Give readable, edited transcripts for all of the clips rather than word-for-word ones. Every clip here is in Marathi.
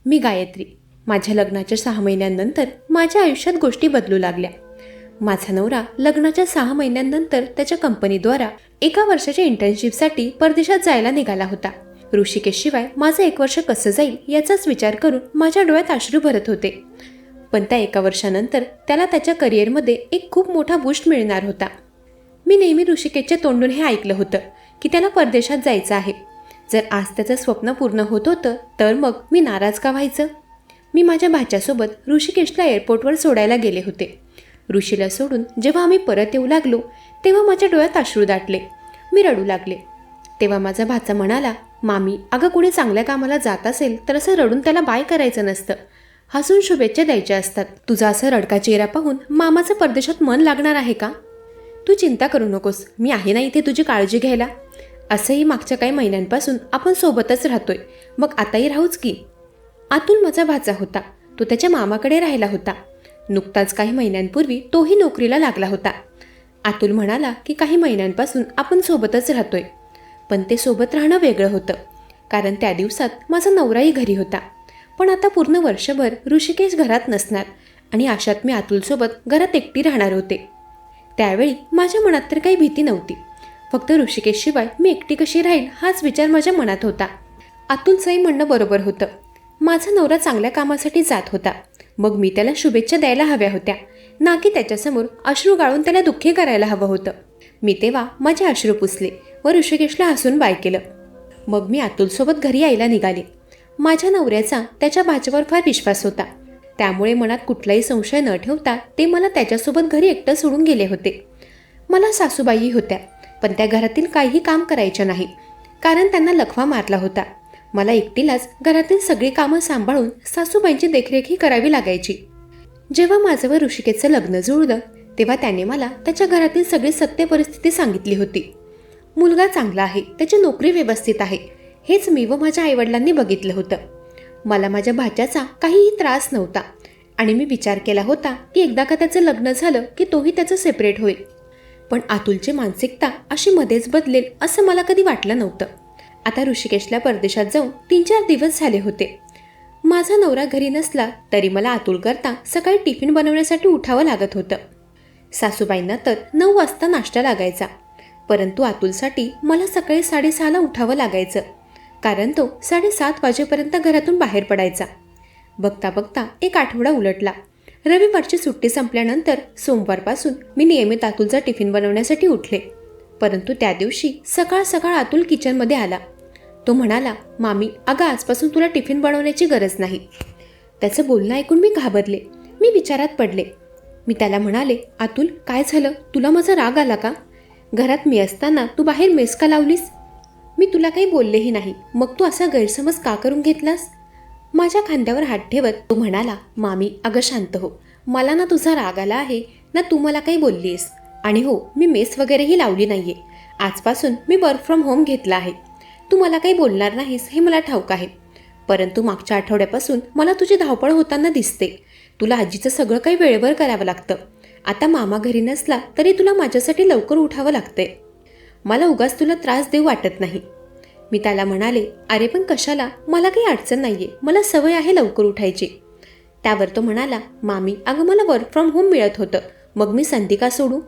मी गायत्री. माझ्या लग्नाच्या 6 महिन्यांनंतर माझ्या आयुष्यात गोष्टी बदलू लागल्या. माझा नवरा लग्नाच्या 6 महिन्यांनंतर त्याच्या कंपनीद्वारा 1 वर्षाच्या इंटर्नशिपसाठी परदेशात जायला निघाला होता. ऋषिकेशशिवाय माझं 1 वर्ष कसं जाईल याचाच विचार करून माझ्या डोळ्यात अश्रू भरत होते. पण त्या 1 वर्षानंतर त्याला त्याच्या करिअरमध्ये एक खूप मोठा बूस्ट मिळणार होता. मी नेहमी ऋषिकेशच्या तोंडून हे ऐकलं होतं की त्याला परदेशात जायचं आहे. जर आज त्याचं स्वप्न पूर्ण होत होतं तर मग मी नाराज का व्हायचं? मी माझ्या भाच्यासोबत ऋषिकेशला एअरपोर्टवर सोडायला गेले होते. ऋषीला सोडून जेव्हा आम्ही परत येऊ लागलो तेव्हा माझ्या डोळ्यात अश्रू दाटले. मी रडू लागले. तेव्हा माझा भाचा म्हणाला, मामी अगं कुणी चांगल्या कामाला जात असेल तर असं रडून त्याला बाय करायचं नसतं, हसून शुभेच्छा द्यायच्या असतात. तुझा असं रडका चेहरा पाहून मामाचं परदेशात मन लागणार आहे का? तू चिंता करू नकोस, मी आहे ना इथे तुझी काळजी घ्यायला. असंही मागच्या काही महिन्यांपासून आपण सोबतच राहतोय, मग आताही राहूच की. अतुल माझा भाचा होता. तो त्याच्या मामाकडे राहिला होता. नुकताच काही महिन्यांपूर्वी तोही नोकरीला लागला होता. अतुल म्हणाला की काही महिन्यांपासून आपण सोबतच राहतोय. पण ते सोबत राहणं वेगळं होतं, कारण त्या दिवसात माझा नवराही घरी होता. पण आता पूर्ण वर्षभर ऋषिकेश घरात नसणार आणि अशात मी अतुलसोबत घरात एकटी राहणार होते. त्यावेळी माझ्या मनात तर काही भीती नव्हती. फक्त ऋषिकेशशिवाय मी एकटी कशी राहील हाच विचार माझ्या मनात होता. अतुलचंही म्हणणं बरोबर होतं. माझा नवरा चांगल्या कामासाठी जात होता, मग मी त्याला शुभेच्छा द्यायला हव्या होत्या, ना की त्याच्यासमोर अश्रू गाळून त्याला दुःखी करायला हवं होतं. मी तेव्हा माझे अश्रू पुसले व ऋषिकेशला हसून बाय केलं. मग मी अतुलसोबत घरी यायला निघाले. माझ्या नवऱ्याचा त्याच्या भाच्यावर फार विश्वास होता, त्यामुळे मनात कुठलाही संशय न ठेवता ते मला त्याच्यासोबत घरी एकटं सोडून गेले होते. मला सासूबाई होत्या, पण त्या घरातील काहीही काम करायच्या नाही, कारण त्यांना लखवा मारला होता. मला एकटीलाच घरातील सगळी कामं सांभाळून सासूबाईंची देखरेखही करावी लागायची. जेव्हा माझं व ऋषिकेशचं लग्न जुळलं तेव्हा त्याने मला त्याच्या घरातील सगळी सत्य परिस्थिती सांगितली होती. मुलगा चांगला आहे, त्याची नोकरी व्यवस्थित आहे, हेच मी व माझ्या आईवडिलांनी बघितलं होतं. मला माझ्या भाच्याचा काहीही त्रास नव्हता आणि मी विचार केला होता की एकदा का त्याचं लग्न झालं की तोही त्याचं सेपरेट होईल. पण अतुलची मानसिकता अशी मध्येच बदलेल असं मला कधी वाटलं नव्हतं. आता ऋषिकेशला परदेशात जाऊन 3-4 दिवस झाले होते. माझा नवरा घरी नसला तरी मला अतुल करता सकाळी टिफिन बनवण्यासाठी उठावं लागत होतं. सासूबाईंना तर 9 वाजता नाश्ता लागायचा, परंतु अतुलसाठी मला सकाळी 6:30ला उठावं लागायचं, कारण तो 7:30 वाजेपर्यंत घरातून बाहेर पडायचा. बघता बघता एक आठवडा उलटला. रविवारची सुट्टी संपल्यानंतर सोमवारपासून मी नियमित अतुलचा टिफिन बनवण्यासाठी उठले. परंतु त्या दिवशी सकाळ सकाळ अतुल किचनमध्ये आला. तो म्हणाला, मामी अगं आजपासून तुला टिफिन बनवण्याची गरज नाही. त्याचं बोलणं ऐकून मी घाबरले. मी विचारात पडले. मी त्याला म्हणाले, अतुल काय झालं, तुला माझा राग आला का? घरात मी असताना तू बाहेर मेस का लावलीस? मी तुला काही बोललेही नाही, मग तू असा गैरसमज का करून घेतलास? माझ्या खांद्यावर हात ठेवत तो म्हणाला, मामी अगं शांत हो, मला ना तुझा राग आला आहे ना तू मला काही बोललीस. आणि हो, मी मेस वगैरेही लावली नाहीये. आजपासून मी वर्क फ्रॉम होम घेतला आहे. तू मला काही बोलणार नाहीस हे मला ठाऊक आहे, परंतु मागच्या आठवड्यापासून मला तुझी धावपळ होताना दिसते. तुला आजीचं सगळं काही वेळेवर करावं लागतं. आता मामा घरी नसला तरी तुला माझ्यासाठी लवकर उठावं लागतंय. मला उगाच तुला त्रास देऊ वाटत नाही. मी त्याला म्हणाले, अरे पण कशाला, मला काही अडचण नाहीये, मला सवय आहे लवकर उठायची. त्यावर तो म्हणाला, मामी अगं मला वर्क फ्रॉम होम मिळत होतं, मग मी संधी का सोडू?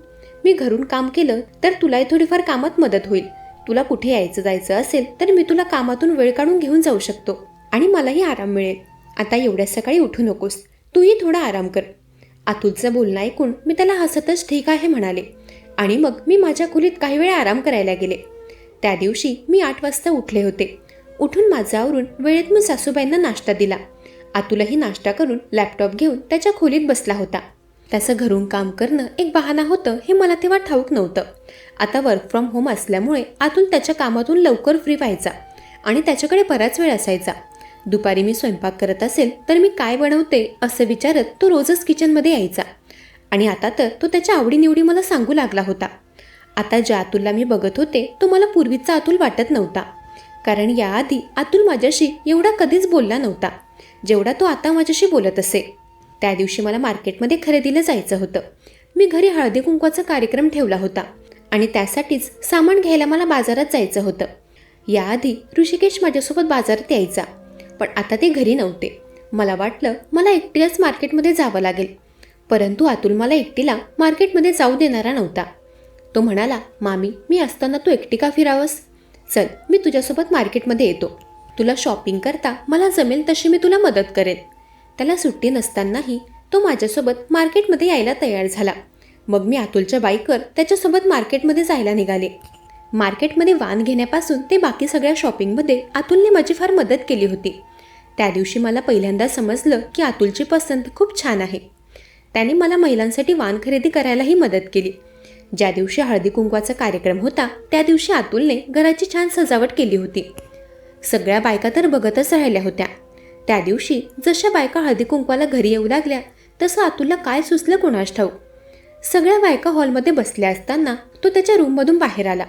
मी घरून काम केलं तर तुलाही थोडीफार कामात मदत होईल. तुला कुठे यायचं जायचं असेल तर मी तुला कामातून वेळ काढून घेऊन जाऊ शकतो आणि मलाही आराम मिळेल. आता एवढ्या सकाळी उठू नकोस, तूही थोडा आराम कर. अतुलचं बोलणं ऐकून मी त्याला हसतच ठीक आहे म्हणाले आणि मग मी माझ्या खोलीत काही वेळ आराम करायला गेले. त्या दिवशी मी 8 वाजता उठले होते. उठून माझं आवरून वेळेत मी सासूबाईंना नाश्ता दिला. अतुलही नाश्ता करून लॅपटॉप घेऊन त्याच्या खोलीत बसला होता. त्याचं घरून काम करणं एक बहाणा होतं हे मला तेव्हा ठाऊक नव्हतं. आता वर्क फ्रॉम होम असल्यामुळे अतुल त्याच्या कामातून लवकर फ्री व्हायचा आणि त्याच्याकडे बराच वेळ असायचा. दुपारी मी स्वयंपाक करत असेल तर मी काय बनवते असं विचारत तो रोजच किचनमध्ये यायचा आणि आता तर तो त्याच्या आवडीनिवडी मला सांगू लागला होता. आता ज्या अतुलला मी बघत होते तो मला पूर्वीचा अतुल वाटत नव्हता, कारण याआधी अतुल माझ्याशी एवढा कधीच बोलला नव्हता जेवढा तो आता माझ्याशी बोलत असे. त्या दिवशी मला मार्केटमध्ये खरेदीला जायचं होतं. मी घरी हळदी कुंकवाचा कार्यक्रम ठेवला होता आणि त्यासाठीच सामान घ्यायला मला बाजारात जायचं होतं. याआधी ऋषिकेश माझ्यासोबत बाजारात यायचा, पण आता ते घरी नव्हते. मला वाटलं मला एकटीलाच मार्केटमध्ये जावं लागेल, परंतु अतुल मला एकटीला मार्केटमध्ये जाऊ देणारा नव्हता. तो म्हणाला, मामी मी असताना तू एकटी का फिरावंस? चल मी तुझ्यासोबत मार्केटमध्ये येतो. तुला शॉपिंग करता मला जमेल तशी मी तुला मदत करेन. त्याला सुट्टी नसतानाही तो माझ्यासोबत मार्केटमध्ये यायला तयार झाला. मग मी अतुलच्या बाईकवर त्याच्यासोबत मार्केटमध्ये जायला निघाले. मार्केटमध्ये वाण घेण्यापासून ते बाकी सगळ्या शॉपिंगमध्ये अतुलने माझी फार मदत केली होती. त्या दिवशी मला पहिल्यांदा समजलं की अतुलची पसंत खूप छान आहे. त्याने मला महिलांसाठी वाण खरेदी करायलाही मदत केली. ज्या दिवशी हळदी कुंकवाचा कार्यक्रम होता त्या दिवशी अतुलने घराची छान सजावट केली होती. सगळ्या बायका तर बघतच राहिल्या होत्या. त्या दिवशी जशा बायका हळदी कुंकवाला घरी येऊ लागल्या तसं अतुलला काय सुचलं कोणास ठाऊक. सगळ्या बायका हॉलमध्ये बसल्या असताना तो त्याच्या रूममधून बाहेर आला.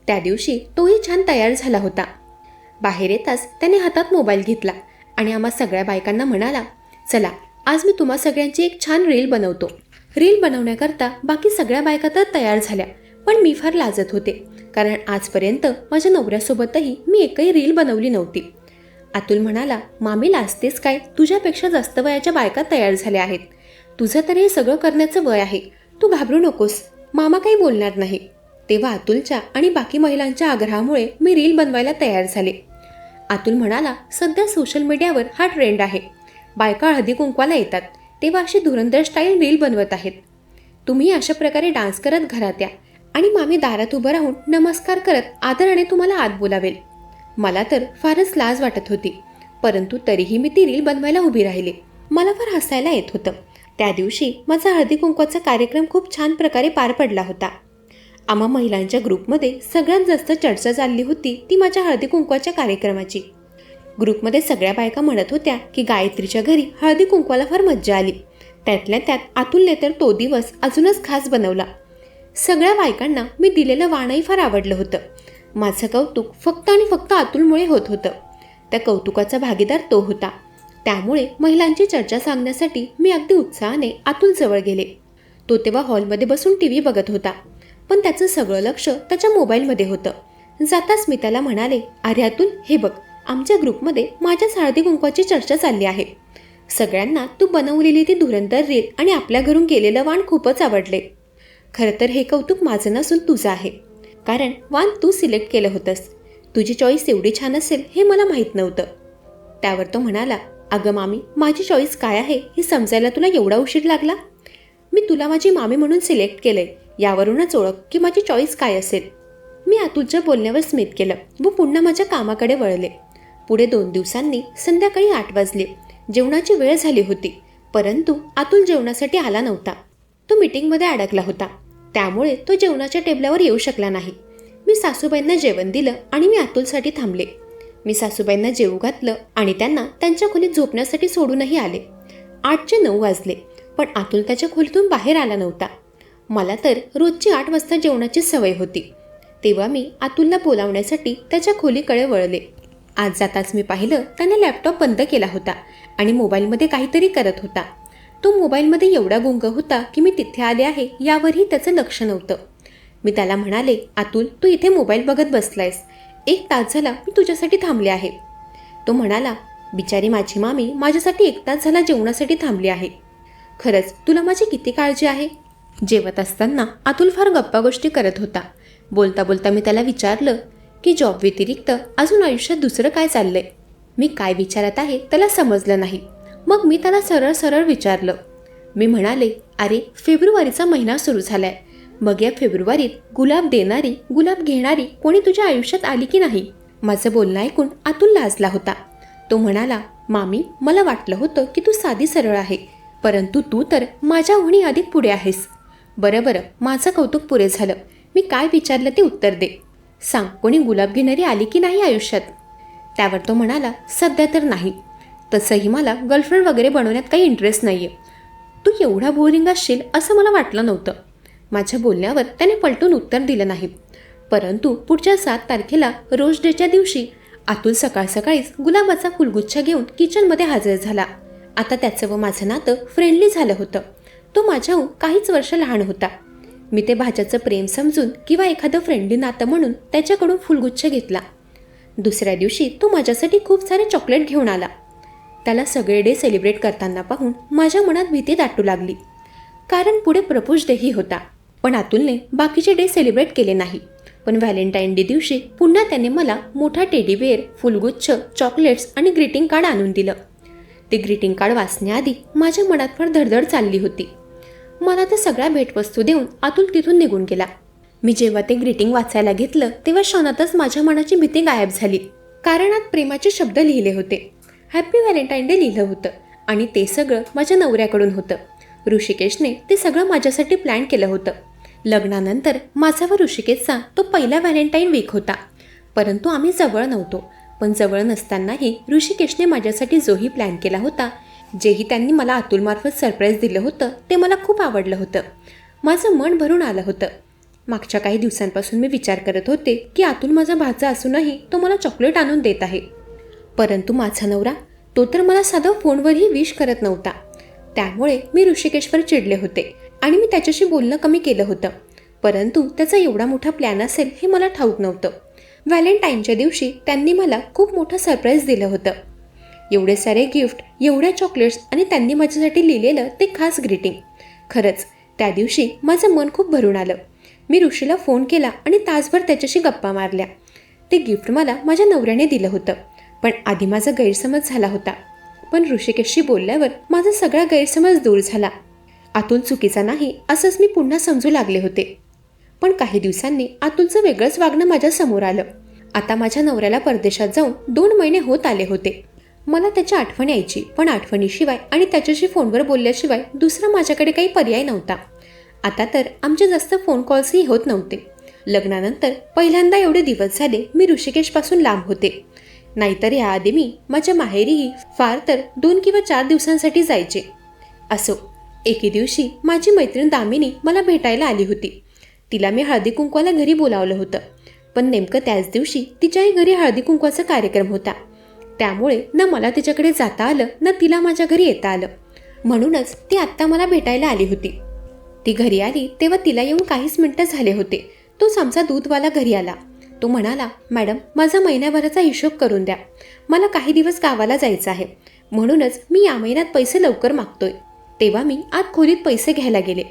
त्या दिवशी तोही छान तयार झाला होता. बाहेर येताच त्याने हातात मोबाईल घेतला आणि आम्हा सगळ्या बायकांना म्हणाला, चला आज मी तुम्हा सगळ्यांची एक छान रील बनवतो. रील बनवण्याकरता बाकी सगळ्या बायका तर तयार झाल्या, पण मी फार लाजत होते, कारण आजपर्यंत माझ्या नवऱ्यासोबतही मी एकही रील बनवली नव्हती. अतुल म्हणाला, मामी लाजतेस काय? तुझ्यापेक्षा जास्त वयाच्या बायका तयार झाल्या आहेत. तुझं तर हे सगळं करण्याचं वय आहे. तू घाबरू नकोस, मामा काही बोलणार नाही. तेव्हा अतुलच्या आणि बाकी महिलांच्या आग्रहामुळे मी रील बनवायला तयार झाले. अतुल म्हणाला, सध्या सोशल मीडियावर हा ट्रेंड आहे. बायका हळदी कुंकवाला येतात तेव्हा अशी धुरंधर स्टाईल रील बनवत आहेत. तुम्ही अशा प्रकारे डान्स करत घरात या आणि मामी दारात उभं राहून नमस्कार करत आदराने तुम्हाला आत बोलावेल. मला तर फारच लाज वाटत होती, परंतु तरीही मी ती रील बनवायला उभी राहिले. मला फार हसायला येत होतं. त्या दिवशी माझा हळदी कुंकवाचा कार्यक्रम खूप छान प्रकारे पार पडला होता. आम्हा महिलांच्या ग्रुपमध्ये सगळ्यात जास्त चर्चा चालली होती ती माझ्या हळदी कुंकवाच्या कार्यक्रमाची. ग्रुपमध्ये सगळ्या बायका म्हणत होत्या की गायत्रीच्या घरी हळदी कुंकवाला फार मज्जा आली. त्यातल्या त्यात अतुलने तर तो दिवस अजूनच खास बनवला. सगळ्या बायकांना मी दिलेलं वाणही फार आवडलं होतं. माझं कौतुक फक्त आणि फक्त अतुलमुळे होत होतं. त्या कौतुकाचा भागीदार तो होता. त्यामुळे महिलांची चर्चा सांगण्यासाठी मी अगदी उत्साहाने अतुल जवळ गेले. तो तेव्हा हॉलमध्ये बसून टीव्ही बघत होता, पण त्याचं सगळं लक्ष त्याच्या मोबाईलमध्ये होतं. जाताच मी त्याला म्हणाले, अरे अतुल, हे बघ, आमच्या ग्रुपमध्ये माझ्याच हळदी कुंकवाची चर्चा चालली आहे. सगळ्यांना तू बनवलेली ती धुरंधर रील आणि आपल्या घरून गेलेलं वाण खूपच आवडले. खरं तर हे कौतुक माझं नसून तुझं आहे, कारण वाण तू सिलेक्ट केलं होतंस. तुझी चॉईस एवढी छान असेल हे मला माहीत नव्हतं. त्यावर तो म्हणाला, अगं मामी, माझी चॉईस काय आहे हे समजायला तुला एवढा उशीर लागला? मी तुला माझी मामी म्हणून सिलेक्ट केलंय, यावरूनच ओळख की माझी चॉईस काय असेल. मी अतुलच्या बोलण्यावर स्मित केलं व पुन्हा माझ्या कामाकडे वळले. पुढे 2 दिवसांनी संध्याकाळी 8 वाजले. जेवणाची वेळ झाली होती, परंतु अतुल जेवणासाठी आला नव्हता. तो मीटिंगमध्ये अडकला होता, त्यामुळे तो जेवणाच्या टेबलावर येऊ शकला नाही. मी सासूबाईंना जेवण दिलं आणि मी अतुलसाठी थांबले. मी सासूबाईंना जेवू घातलं आणि त्यांना त्यांच्या खोलीत झोपण्यासाठी सोडूनही आले. 8चे 9 वाजले, पण अतुल त्याच्या खोलीतून बाहेर आला नव्हता. मला तर रोजची 8 वाजता जेवणाची सवय होती. तेव्हा मी अतुलला बोलावण्यासाठी त्याच्या खोलीकडे वळले. आज जाताच मी पाहिलं त्याने लॅपटॉप बंद केला होता आणि मोबाईलमध्ये काहीतरी करत होता. तो मोबाईलमध्ये एवढा गुंग होता की मी तिथे आले आहे यावरही त्याचं लक्ष नव्हतं. मी त्याला म्हणाले, अतुल, तू इथे मोबाईल बघत बसलायस. 1 तास झाला मी तुझ्यासाठी थांबले आहे. तो म्हणाला, बिचारी माझी मामी माझ्यासाठी 1 तास झाला जेवणासाठी थांबली आहे. खरंच तुला माझी किती काळजी आहे. जेवत असताना अतुल फार गप्पा गोष्टी करत होता. बोलता बोलता मी त्याला विचारलं की जॉब व्यतिरिक्त अजून आयुष्यात दुसरं काय चाललंय. मी काय विचारत आहे त्याला समजलं नाही. मग मी त्याला सरळ सरळ विचारलं. मी म्हणाले, अरे, फेब्रुवारीचा महिना सुरू झालाय. मग या फेब्रुवारीत गुलाब देणारी गुलाब घेणारी कोणी तुझ्या आयुष्यात आली की नाही? माझं बोलणं ऐकून अतुल लाजला होता. तो म्हणाला, मामी, मला वाटलं होतं की तू साधी सरळ आहे, परंतु तू तर माझ्याहूनही अधिक पुढे आहेस. बरं, माझं कौतुक पुरे झालं. मी काय विचारलं ते उत्तर दे. सांग, कोणी गुलाब घेणारी आली की नाही आयुष्यात? त्यावर तो म्हणाला, सध्या तर नाही. तसंही मला गर्लफ्रेंड वगैरे बनवण्यात काही इंटरेस्ट नाही आहे. तू एवढा बोरिंग असशील असं मला वाटलं नव्हतं. माझ्या बोलण्यावर त्याने पलटून उत्तर दिलं नाही. परंतु पुढच्या 7 तारखेला रोज डेच्या दिवशी अतुल सकाळ सकाळीच गुलाबाचा फुलगुच्छ घेऊन किचनमध्ये हजर झाला. आता त्याचं व माझं नातं फ्रेंडली झालं होतं. तो माझ्याहून काहीच वर्ष लहान होता. मी ते भाच्याचं प्रेम समजून किंवा एखादं फ्रेंडली नातं म्हणून त्याच्याकडून फुलगुच्छ घेतला. दुसऱ्या दिवशी तो माझ्यासाठी खूप सारे चॉकलेट घेऊन आला. त्याला सगळे डे सेलिब्रेट करताना पाहून माझ्या मनात भीती दाटू लागली. कारण पुढे प्रपोज डेही होता. पण अतुलने बाकीचे डे सेलिब्रेट केले नाही. पण व्हॅलेंटाईन डे दिवशी पुन्हा त्याने मला मोठा टेडी बेअर, फुलगुच्छ, चॉकलेट्स आणि ग्रीटिंग कार्ड आणून दिलं. ते ग्रीटिंग कार्ड वाचण्याआधी माझ्या मनात फार धडधड चालली होती. मला ते सगळ्या भेटवस्तू देऊन अतुल तिथून निघून गेला. मी जेव्हा ते ग्रीटिंग वाचायला घेतलं तेव्हा क्षणातच माझ्या मनाची भीती गायब झाली. कारण आत प्रेमाचे शब्द लिहिले होते. हॅपी व्हॅलेंटाईन डे लिहिलं होतं आणि ते सगळं माझ्या नवऱ्याकडून होतं. ऋषिकेशने ते सगळं माझ्यासाठी प्लॅन केलं होतं. लग्नानंतर माझा व ऋषिकेशचा तो पहिला व्हॅलेंटाईन वीक होता. परंतु आम्ही जवळ नव्हतो. पण जवळ नसतानाही ऋषिकेशने माझ्यासाठी जोही प्लॅन केला होता, जेही त्यांनी मला अतुलमार्फत सरप्राईज दिलं होतं, ते मला खूप आवडलं होतं. माझं मन भरून आलं होतं. मागच्या काही दिवसांपासून मी विचार करत होते की अतुल माझा भाचा असूनही तो मला चॉकलेट आणून देत आहे. परंतु माझा नवरा तो तर मला साधं फोनवरही विश करत नव्हता. त्यामुळे मी ऋषिकेशवर चिडले होते आणि मी त्याच्याशी बोलणं कमी केलं होतं. परंतु त्याचा एवढा मोठा प्लॅन असेल हे मला ठाऊक नव्हतं. व्हॅलेंटाईनच्या दिवशी त्यांनी मला खूप मोठं सरप्राईज दिलं होतं. एवढे सारे गिफ्ट, एवढ्या चॉकलेट्स आणि त्यांनी माझ्यासाठी लिहिलेलं ते खास ग्रीटिंग. खरंच त्या दिवशी माझं मन खूप भरून आलं. मी ऋषीला फोन केला आणि तासभर त्याच्याशी गप्पा मारल्या. ते गिफ्ट मला माझ्या नवऱ्याने दिलं होतं. पण आधी माझा गैरसमज झाला होता. पण ऋषिकेशशी बोलल्यावर माझा सगळा गैरसमज दूर झाला. अतुल चुकीचा नाही असंच मी पुन्हा समजू लागले होते. पण काही दिवसांनी अतुलचं वेगळंच वागणं माझ्या समोर आलं. आता माझ्या नवऱ्याला परदेशात जाऊन 2 महिने होत आले होते. मला त्याची आठवण यायची, पण आठवणीशिवाय आणि त्याच्याशी फोनवर बोलल्याशिवाय दुसरा माझ्याकडे काही पर्याय नव्हता. आता तर आमचे जास्त फोन कॉल्सही होत नव्हते. लग्नानंतर पहिल्यांदा एवढे दिवस झाले मी ऋषिकेशपासून लांब होते. नाहीतर याआधी मी माझ्या माहेरीही फार तर 2 किंवा 4 दिवसांसाठी जायचे. असो, एके दिवशी माझी मैत्रीण दामिनी मला भेटायला आली होती. तिला मी हळदी कुंकवाला घरी बोलावलं होतं. पण नेमकं त्याच दिवशी तिच्याही घरी हळदी कुंकवाचा कार्यक्रम होता. त्यामुळे न मला तिच्याकडे जाता आलं ना तिला माझ्या घरी येता आलं. म्हणूनच ती आत्ता मला भेटायला आली होती. ती घरी आली तेव्हा तिला येऊन काहीच मिनिटं झाले होते. तोच आमचा दूधवाला घरी आला. तो म्हणाला, मॅडम माझा महिन्याभराचा हिशोब करून द्या. मला काही दिवस गावाला जायचं आहे, म्हणूनच मी या महिन्यात पैसे लवकर मागतोय. तेव्हा मी आत खोलीत पैसे घ्यायला गेले.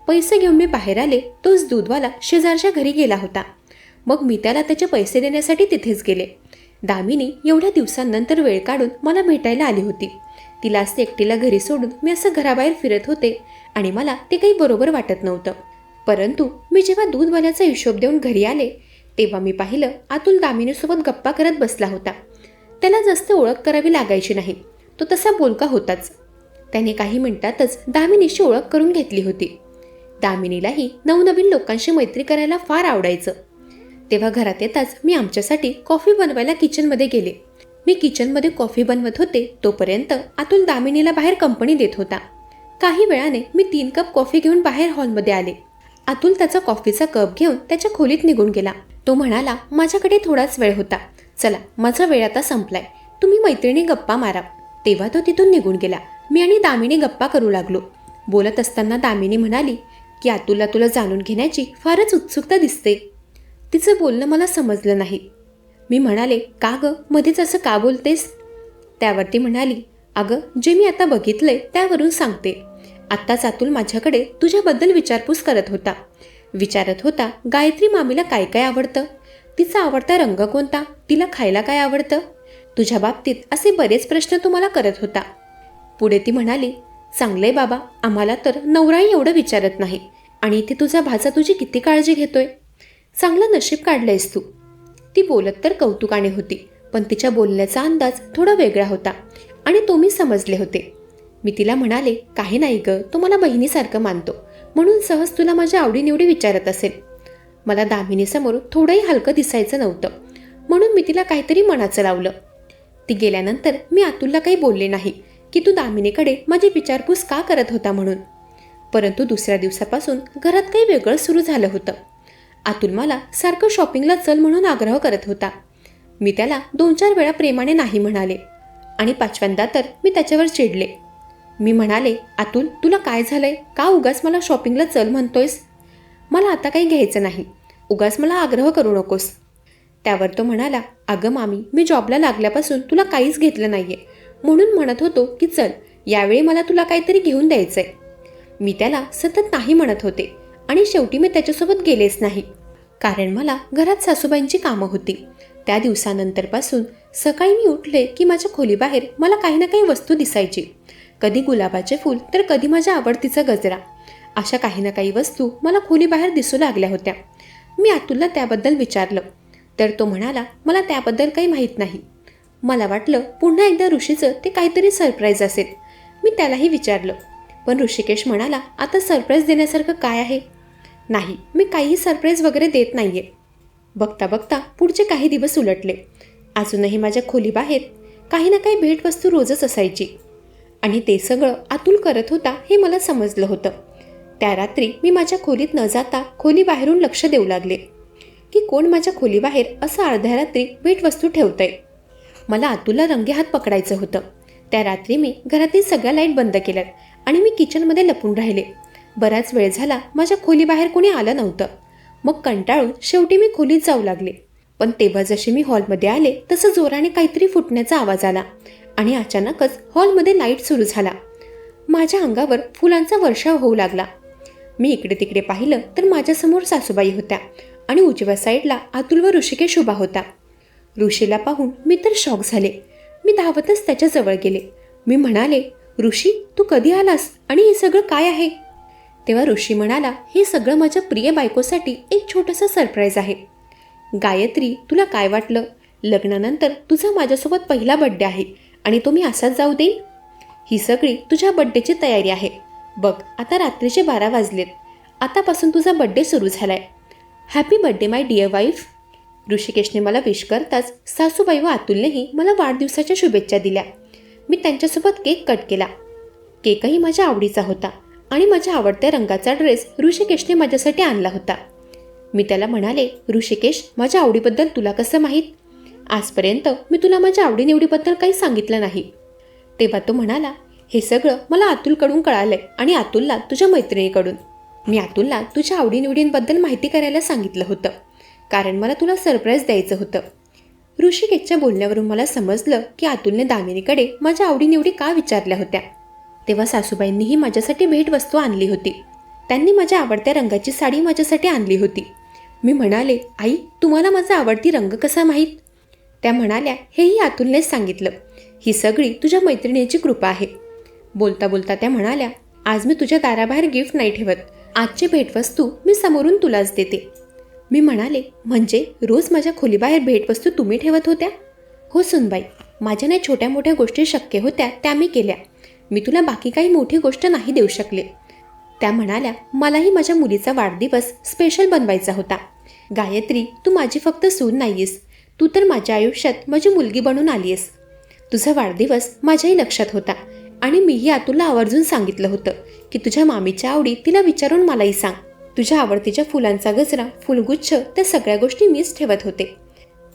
पैसे घेऊन मी बाहेर आले. तोच दूधवाला शेजारच्या घरी गेला होता. मग मी त्याला त्याचे पैसे देण्यासाठी तिथेच गेले. दामिनी एवढ्या दिवसांनंतर वेळ काढून मला भेटायला आली होती. तिला असं एकटीला घरी सोडून मी असं घराबाहेर फिरत होते आणि मला ते काही बरोबर वाटत नव्हतं. परंतु मी जेव्हा दूधवाल्याचा हिशोब देऊन घरी आले तेव्हा मी पाहिलं अतुल दामिनीसोबत गप्पा करत बसला होता. त्याला जास्त ओळख करावी लागायची नाही. तो तसा बोलका होताच. त्याने काही मिनिटातच दामिनीशी ओळख करून घेतली होती. दामिनीलाही नवनवीन लोकांशी मैत्री करायला फार आवडायचं. तेव्हा घरात येताच मी आमच्यासाठी कॉफी बनवायला किचनमध्ये गेले. मी किचनमध्ये कॉफी बनवत होते तोपर्यंत अतुल दामिनीला बाहेर कंपनी देत होता. काही वेळाने मी 3 कप कॉफी घेऊन बाहेर हॉलमध्ये आले. अतुल त्याचा कॉफीचा कप घेऊन त्याच्या खोलीत निघून गेला. तो म्हणाला, माझ्याकडे थोडाच वेळ होता, चला माझा वेळ आता संपलाय, तुम्ही मैत्रिणी गप्पा मारा. तेव्हा तो तिथून निघून गेला. मी आणि दामिनी गप्पा करू लागलो. बोलत असताना दामिनी म्हणाली की अतुलला तुला जाणून घेण्याची फारच उत्सुकता दिसते. तिचं बोलणं मला समजलं नाही. मी म्हणाले, का गं मध्येच असं का बोलतेस? त्यावरती म्हणाली, अगं जे मी आता बघितलंय त्यावरून सांगते. आत्ताच अतुल माझ्याकडे तुझ्याबद्दल विचारपूस करत होता. विचारत होता गायत्री मामीला काय काय आवडतं, तिचा आवडता रंग कोणता, तिला खायला काय आवडतं. तुझ्या बाबतीत असे बरेच प्रश्न तो मला करत होता. पुढे ती म्हणाली, चांगलंय बाबा, आम्हाला तर नवराही एवढं विचारत नाही आणि इथे तुझा भाचा तुझी किती काळजी घेतोय. चांगलं नशीब काढलंयस तू. ती बोलत तर कौतुकाने होती, पण तिच्या बोलण्याचा अंदाज थोडा वेगळा होता आणि तो मी समजले होते. मी तिला म्हणाले, काही नाही गं, तो मला बहिणीसारखं मानतो म्हणून सहज तुला माझ्या आवडीनिवडी विचारत असेल. मला दामिनीसमोर थोडंही हलकं दिसायचं नव्हतं म्हणून मी तिला काहीतरी मनाचं लावलं. ती गेल्यानंतर मी अतुलला काही बोलले नाही की तू दामिनीकडे माझी विचारपूस का करत होता म्हणून. परंतु दुसऱ्या दिवसापासून घरात काही वेगळं सुरू झालं होतं. अतुल मला सारखं शॉपिंगला चल म्हणून आग्रह करत होता. मी त्याला 2-4 वेळा प्रेमाने नाही म्हणाले आणि 5व्यांदा तर मी त्याच्यावर चिडले. मी म्हणाले, अतुल तुला काय झालंय, का उगाच मला शॉपिंगला चल म्हणतोयस? मला आता काही घ्यायचं नाही, उगाच मला आग्रह करू नकोस. त्यावर तो म्हणाला, अगं मामी, मी जॉबला लागल्यापासून तुला काहीच घेतलं नाहीये म्हणून म्हणत होतो की चल यावेळी मला तुला काहीतरी घेऊन द्यायचंय. मी त्याला सतत नाही म्हणत होते आणि शेवटी मी त्याच्यासोबत गेलेच नाही, कारण मला घरात सासूबाईंची कामं होती. त्या दिवसानंतरपासून सकाळी मी उठले की माझ्या खोलीबाहेर मला काही ना काही वस्तू दिसायची. कधी गुलाबाचे फूल तर कधी माझ्या आवडतीचा गजरा. अशा काही ना काही वस्तू मला खोलीबाहेर दिसू लागल्या होत्या. मी अतुलला त्याबद्दल विचारलं तर तो म्हणाला मला त्याबद्दल काही माहीत नाही. मला वाटलं पुन्हा एकदा ऋषीचं ते काहीतरी सरप्राईज असेल. मी त्यालाही विचारलं, पण ऋषिकेश म्हणाला आता सरप्राईज देण्यासारखं काय आहे? नाही, मी काहीही सरप्राईज वगैरे देत नाहीये. बघता बघता पुढचे काही दिवस उलटले. अजूनही माझ्या खोलीबाहेर काही ना काही भेटवस्तू रोजच असायची आणि ते सगळं अतुल करत होता हे मला समजलं होतं. त्या रात्री मी माझ्या खोलीत न जाता खोलीबाहेरून लक्ष देऊ लागले की कोण माझ्या खोलीबाहेर असं अर्ध्या रात्री भेटवस्तू ठेवतंय. मला अतुलला रंगेहात पकडायचं होतं. त्या रात्री मी घरातील सगळ्या लाईट बंद केल्यात आणि मी किचनमध्ये लपून राहिले. बराच वेळ झाला माझ्या खोलीबाहेर कोणी आलं नव्हतं. मग कंटाळून शेवटी मी खोलीत जाऊ लागले. पण तेव्हा जसे मी हॉलमध्ये आले तसं जोराने काहीतरी फुटण्याचा आवाज आला आणि अचानकच हॉलमध्ये लाईट सुरू झाला. माझ्या अंगावर फुलांचा वर्षाव होऊ लागला. मी इकडे तिकडे पाहिलं तर माझ्यासमोर सासूबाई होत्या आणि उजव्या साईडला अतुल व ऋषिकेश उभा होता. ऋषीला पाहून मी तर शॉक झाले. मी धावतच त्याच्याजवळ गेले. मी म्हणाले, ऋषी तू कधी आलास आणि हे सगळं काय आहे? तेव्हा ऋषी म्हणाला, हे सगळं माझ्या प्रिय बायकोसाठी एक छोटंसं सरप्राईज आहे. गायत्री, तुला काय वाटलं? लग्नानंतर तुझा माझ्यासोबत पहिला बड्डे आहे आणि तो मी असाच जाऊ देईन? ही सगळी तुझ्या बड्डेची तयारी आहे. बघ आता रात्रीचे 12 वाजलेत. आतापासून तुझा बड्डे सुरू झालाय. Happy birthday my dear wife. ऋषिकेशने मला विश करताच सासूबाई व अतुलनेही मला वाढदिवसाच्या शुभेच्छा दिल्या. मी त्यांच्यासोबत केक कट केला. केकही माझ्या आवडीचा होता आणि माझ्या आवडत्या रंगाचा ड्रेस ऋषिकेशने माझ्यासाठी आणला होता. मी त्याला म्हणाले, ऋषिकेश माझ्या आवडीबद्दल तुला कसं माहीत? आजपर्यंत मी तुला माझ्या आवडीनिवडीबद्दल काही सांगितलं नाही. तेव्हा तो म्हणाला, हे सगळं मला अतुलकडून कळालंय आणि अतुलला तुझ्या मैत्रिणीकडून. मी अतुलला तुझ्या आवडीनिवडींबद्दल माहिती करायला सांगितलं होतं, कारण मला तुला सरप्राईज द्यायचं होतं. ऋषिकेशच्या बोलण्यावरून मला समजलं की अतुलने दामिनीकडे माझ्या आवडीनिवडी का विचारल्या होत्या. तेव्हा सासूबाईंनीही माझ्यासाठी भेटवस्तू आणली होती. त्यांनी माझ्या आवडत्या रंगाची साडी माझ्यासाठी आणली होती. मी म्हणाले, आई तुम्हाला माझा आवडती रंग कसा माहीत? त्या म्हणाल्या, हेही अतुलनेच सांगितलं. ही सगळी तुझ्या मैत्रिणीची कृपा आहे. बोलता बोलता त्या म्हणाल्या, आज मी तुझ्या दाराबाहेर गिफ्ट नाही ठेवत. आजची भेटवस्तू मी समोरून तुलाच देते. मी म्हणाले, म्हणजे रोज माझ्या खोलीबाहेर भेटवस्तू तुम्ही ठेवत होत्या? हो सुनबाई, माझ्या नाही छोट्या मोठ्या गोष्टी शक्य होत्या त्या मी केल्या. मी तुला बाकी काही मोठी गोष्ट नाही देऊ शकले. त्या म्हणाल्या, मलाही माझ्या मुलीचा वाढदिवस स्पेशल बनवायचा होता. गायत्री, तू माझी फक्त सून नाहीयेस, तू तर माझ्या आयुष्यात माझी मुलगी बनून आलीयस. तुझा वाढदिवस माझ्याही लक्षात होता आणि मीही अतुलला आवर्जून सांगितलं होतं की तुझ्या मामीच्या आवडी तिला विचारून मलाही सांग. तुझ्या आवडतीच्या फुलांचा गजरा, फुलगुच्छ त्या सगळ्या गोष्टी मीच ठेवत होते.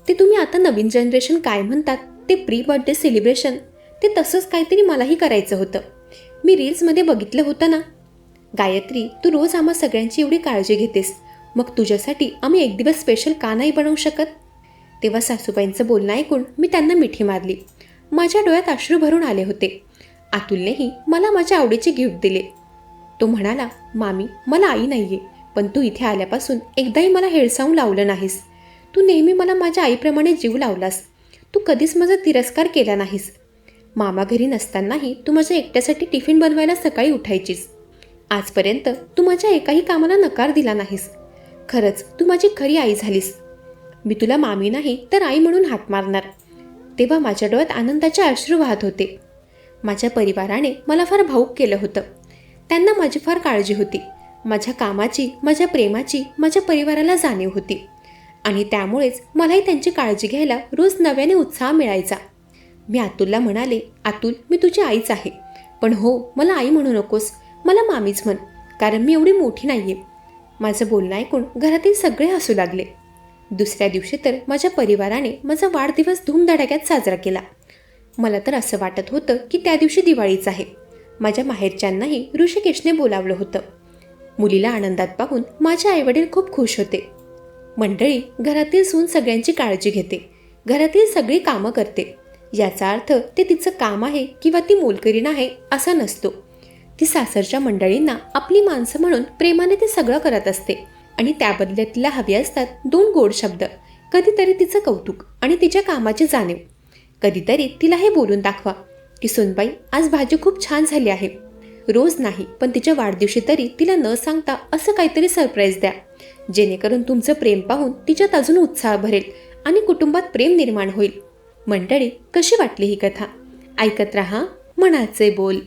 ते तुम्ही आता नवीन जनरेशन काय म्हणतात ते प्री बर्थडे सेलिब्रेशन, ते तसंच काहीतरी मलाही करायचं होतं. मी रील्समध्ये बघितलं होतं ना. गायत्री, तू रोज आम्हा सगळ्यांची एवढी काळजी घेतेस, मग तुझ्यासाठी आम्ही एक दिवस स्पेशल का नाही बनवू शकत? तेव्हा सासूबाईंचं बोलणं ऐकून मी त्यांना मिठी मारली. माझ्या डोळ्यात अश्रू भरून आले होते. अतुलनेही मला माझ्या आवडीचे गिफ्ट दिले. तो म्हणाला, मामी मला आई नाहीये, पण तू इथे आल्यापासून एकदाही मला हेळसावून लावलं नाहीस. तू नेहमी मला माझ्या आईप्रमाणे जीव लावलास. तू कधीच माझा तिरस्कार केला नाहीस. मामा घरी नसतानाही तू माझ्या एकट्यासाठी टिफिन बनवायला सकाळी उठायचीस. आजपर्यंत तू माझ्या एकाही कामाला नकार दिला नाहीस. खरंच तू माझी खरी आई झालीस. मी तुला मामी नाही तर आई म्हणून हाक मारणार. तेव्हा माझ्या डोळ्यात आनंदाचे अश्रू वाहत होते. माझ्या परिवाराने मला फार भावूक केलं होतं. त्यांना माझी फार काळजी होती. माझ्या कामाची, माझ्या प्रेमाची माझ्या परिवाराला जाणीव होती आणि त्यामुळेच मलाही त्यांची काळजी घ्यायला रोज नव्याने उत्साह मिळायचा. मी अतुलला म्हणाले, अतुल मी तुझी आईच आहे, पण हो मला आई म्हणू नकोस, मला मामीच म्हण, कारण मी एवढी मोठी नाही आहे. माझं बोलणं ऐकून घरातील सगळे हसू लागले. दुसऱ्या दिवशी तर माझ्या परिवाराने माझा वाढदिवस धूमधडाक्यात साजरा केला. मला तर असं वाटत होतं की त्या दिवशी दिवाळीच आहे. माझ्या माहेरच्यांनाही ऋषिकेशने बोलावलं होतं. मुलीला आनंदात पाहून माझे आईवडील खूप खुश होते. मंडळी, घरातील सून सगळ्यांची काळजी घेते, घरातील सगळी कामं करते. याचा अर्थ ते तिचं काम आहे किंवा ती मोलकरीण आहे असा नसतो. ती सासरच्या मंडळींना आपली माणसं म्हणून प्रेमाने ते सगळं करत असते आणि त्याबदल्यात तिला हवे असतात 2 गोड शब्द, कधीतरी तिचं कौतुक आणि तिच्या कामाची जाणीव. कधीतरी तिला हे बोलून दाखवा की सुनबाई, आज भाजी खूप छान झाली आहे. रोज नाही, पण तिच्या वाढदिवशी तरी तिला न सांगता असं काहीतरी सरप्राईज द्या, जेणेकरून तुमचं प्रेम पाहून तिच्यात अजून उत्साह भरेल आणि कुटुंबात प्रेम निर्माण होईल. मंडळी, कशी वाटली ही कथा? ऐकत रहा मनाचे बोल.